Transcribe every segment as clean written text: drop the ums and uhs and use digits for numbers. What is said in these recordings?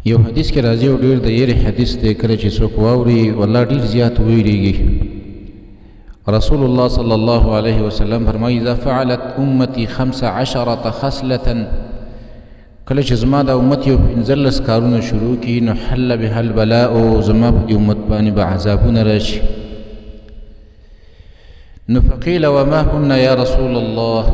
یو حدیث کې راځي او ډېر د یېرې حدیث دی. کله چې څوک واوري والله ډېر زیات ویریږي. رسول الله صلی الله علیه وسلم فرمایي اذا فعلت امتی 15 خصلة، کله چې زما د امت یو 15 کارونه شروع کړي نو حل بها البلاء، زما په دې امت باندې به عذابونه راشي. نو فقیل وما هن یا رسول الله،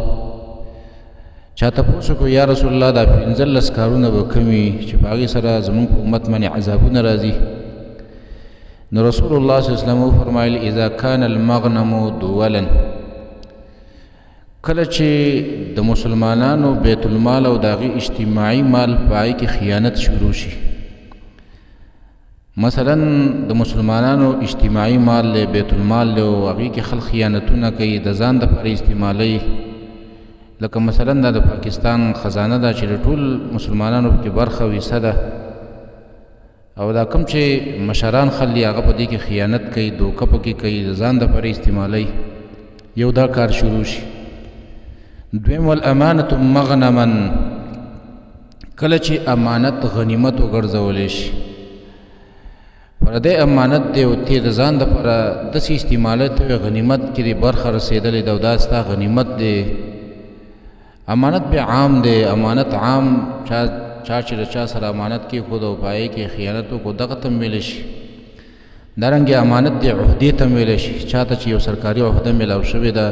چا تپوس کو یا رسول الله دا 15 کارونه به کوم وي چې په هغې سره زموږ په امت باندې عذابونه راځي؟ نو رسول الله صلی الله علیه وسلم وفرمایل اذا کان المغنم دولا، کله چې د مسلمانانو بیت المال او د هغې اجتماعي مال په هغې کې خیانت شروع شي. مثلا د مسلمانانو اجتماعي مال دی، بیت المال دی، او هغې کې خلک خیانتونه کوي د ځان دپاره استعمالوي. لکه مثلا دا د پاکستان خزانه ده چې د ټول مسلمانانو پکې برخه او حصه ده، او دا کوم چې مشران خلي هغه په دې کې خیانت کوي، دوکه پکې کوي، د ځان دپاره استعمالوي. یو دا کار شروع شي. دویم والامانة مغنما، کله چې امانت غنیمت وګرځولی شي. پردی امانت دی او تی د ځان دپاره داسې استعمالوي ته وایي غنیمت کې دې برخه رسېدلې ده او دا ستا غنیمت دی. امانت به عام دی، امانت عام چا چې د چا سره امانت کېښود او په هغې کې خیانت وکړو دغه ته هم ویلی شي. دارنګې امانت دی عهدې ته هم ویلی شي. چا ته چې یو سرکاري عهده میلاو شوې ده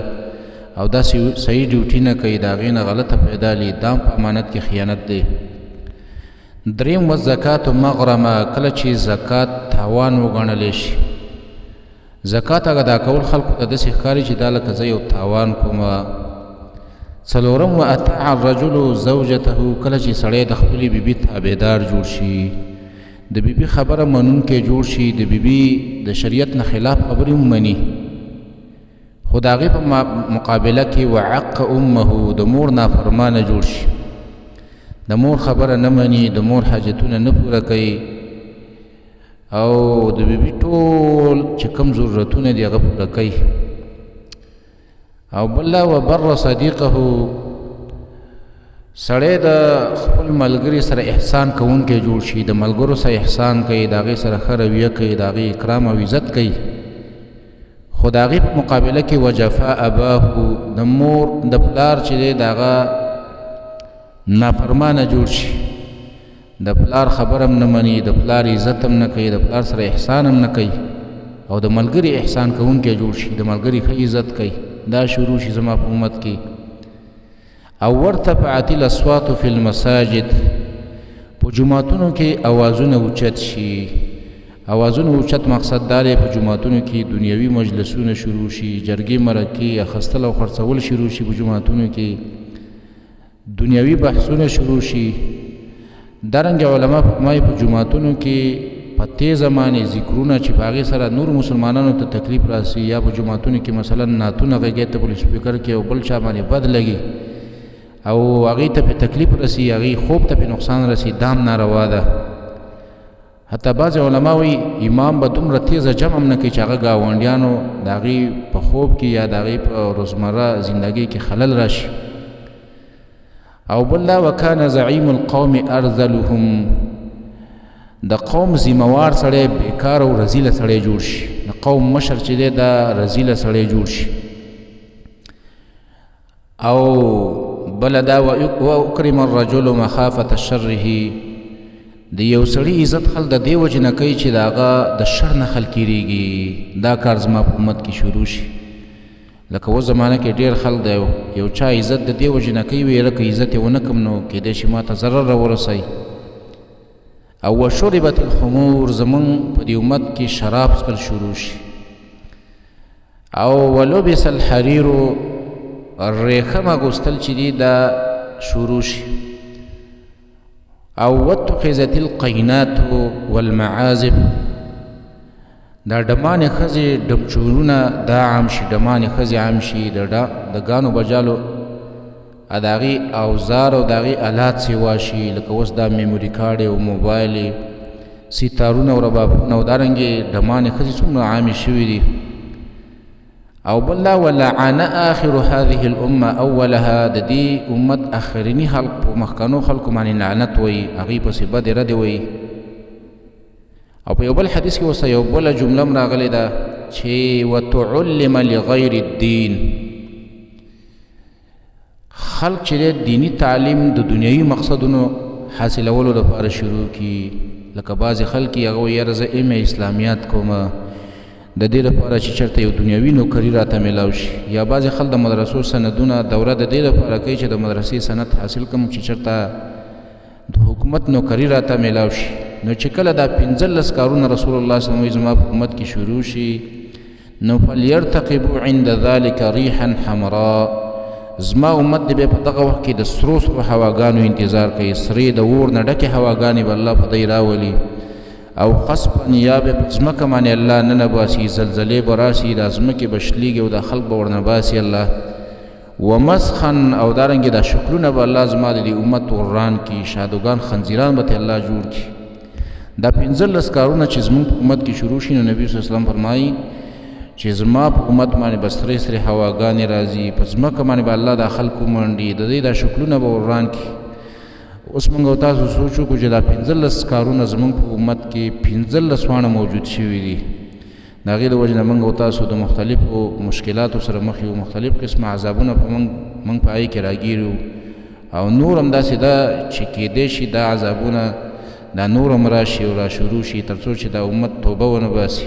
او داسې صحیح ډیوټي نه کوي، د هغې نه غلطه پیدا لي، دا هم په امانت کې خیانت دی. دریم والزکات مغرمه، کله چې زکات تاوان وګڼلی شي. زکات ادا کول خلکو ته داسې ښکاري چې دا لکه زه یو تاوان کومه. څلورم واطاع الرجل زوجته، کله چې سړی د خپلې بیبي تابعدار جوړ شي، د بیبي خبره منونکی جوړ شي، د بیبي د شریعت نه خلاف خبرې ومني، خو د هغې په مقابله کې وعق امه، د مور نافرمانه جوړ شي، د مور خبره نه مني، د مور حاجتونه نه پوره کوي، او د بیبي ټول چې کوم ضرورتونه دي هغه پوره کوي. او بل وبر صدیقه، سړی د خپل ملګري سره احسان کوونکی جوړ شي، د ملګرو سره احسان کوي، د هغې سره ښه رویه کوي، د هغې اکرام او عزت کوي، خو د هغې په مقابله کې وجفا اباه، د مور د پلار چې دی د هغه نافرمانه جوړ شي، د پلار خبر هم نه مني، د پلار عزت هم نه کوي، د پلار سره احسان هم نه کوي، او د ملګري احسان کوونکی جوړ شي، د ملګري ښه عزت کوي. دا شروع شي زما په امت کې. او ورتفعت الاصوات فی المساجد، په جوماتونو کې اوازونه اوچت شي. اوازونه اوچت مقصد دا دی په جوماتونو کې دنیوي مجلسونه شروع شي، جرګې مرکې اخیستل او خرڅول شروع شي، په جوماتونو کې دنیوي بحثونه شروع شي. دارنګه علما فرمایي په جوماتونو کې په تیزه باندې ذکرونه چې په هغې سره نور مسلمانانو ته تکلیف راسي، یا په جوماتونو کې مثلا نعتونه غږی ته په سپیکر کې او بل چا باندې بد لګي او هغې ته پې تکلیف رسي، هغې خوب ته پې نقصان رسي، دا هم ناروا ده. حتی بعضې علما وایي امام به دومره تیزه جمع هم نه کوي چې هغه ګاونډیانو د هغې په خوب کې یا د هغې په روزمره زندګۍ کې خلل راشي. او بل وکان زعیم القوم ارذلهم، د قوم ذموار سړی بیکار او رزیله سړی جوړ شي، د قوم مشر چې دی دا رزیله سړی جوړ شي. او بل دا واکرم الرجل مخافة شره، د یو سړي عزت خل د دې وجې نه کوي چې د هغه د شر نه خل کېږي. دا کار زما په امت کې شروع شي. لکه اوس زمانه کې ډېر خلک د یو چا عزت د دې وجې نه کوي ویره که عزت یې ونه کړم نو کیدای شي ما ته ضرر راورسوي. او وشربت الخمور، زمون په دې امت کې شراب څښل شروع شي. او ولبس الحریر، ریخم اغوستل چې دي دا شروع شي. او واتخذت القینات والمعازف، دا ډمانې ښځې ډمچورونه دا عام شي، ډمانې ښځې عام شي، د ګانو بجالو د هغې اوزار او د هغې آلات سیوا شي، لکه اوس دا میموري کارډ او موبایل ستارونه او ربابونه او دارنګې ډمانې ښځې څومره عامې شوي دي. او بل ولعن آخر هذه الامه اولها، د دې امت اخرینی خلق په مخکنو خلقو باندې لعنت وایي، هغې پسې بدې ردې وایي. او په یو بل حدیث کې ورسره یو بله جمله هم راغلې ده چې وتعلم لغیر الدین، خلق چې دینی تعلیم د دنیوي مقصدونو حاصلولو لپاره شروع کی. لکه بعضې خلک یې هغه وایي یاره زه علم اسلامیات کومه د دې لپاره چې چېرته یو دنیوي نوکري راته میلاو شي، یا بعضې خلک د مدرسو سندونه دوره د دې لپاره کوي چې د مدرسې سند حاصل کړم چې چېرته د حکومت نوکري راته میلاو شي. نو چې کله دا 15 کارونه رسول الله صلی الله علیه وسلم زما په امت کې شروع شي، نو فلیرتقبوا عند ذلک ریحا حمراء، زما امت دی په دغه وخت کې د سرو سرو هواګانو انتظار کوي، سرې د اور نه ډکې هواګانې به الله په دی راولي، او قصبا یا به په ځمکه باندې الله ننباسي، زلزلې به راسي، دا ځمکې به شلیږي او دا خلق به ورنباسي الله، ومسخن او دارنګې دا شکلونه به الله زما د دې امت وران کي، شادوګان خنزیران به الله جوړ کي. دا 15 کارونه چې زمونږ په امت کې شروع شي، نو نبي صلی الله علیه وسلم فرمایي چې زما په امت باندې به سرې سرې هواګانې راځي، په ځمکه باندې به الله دا خلق ومنډي، د دې دا شکلونه به وران کي. اوس موږ او تاسو سوچ وکړو چې دا 15 کارونه زمونږ په امت کې 15 واړه موجود شوي دي. د هغې د وجې نه موږ او تاسو د مختلفو مشکلاتو سره مخ یو، مختلف قسمه عذابونه په موږ په هغې کې راګیر یو، او نور هم داسې ده چې کیدی شي دا عذابونه دا نور هم راشي او را شروع شي تر څو چې دا امت توبه ونه باسي.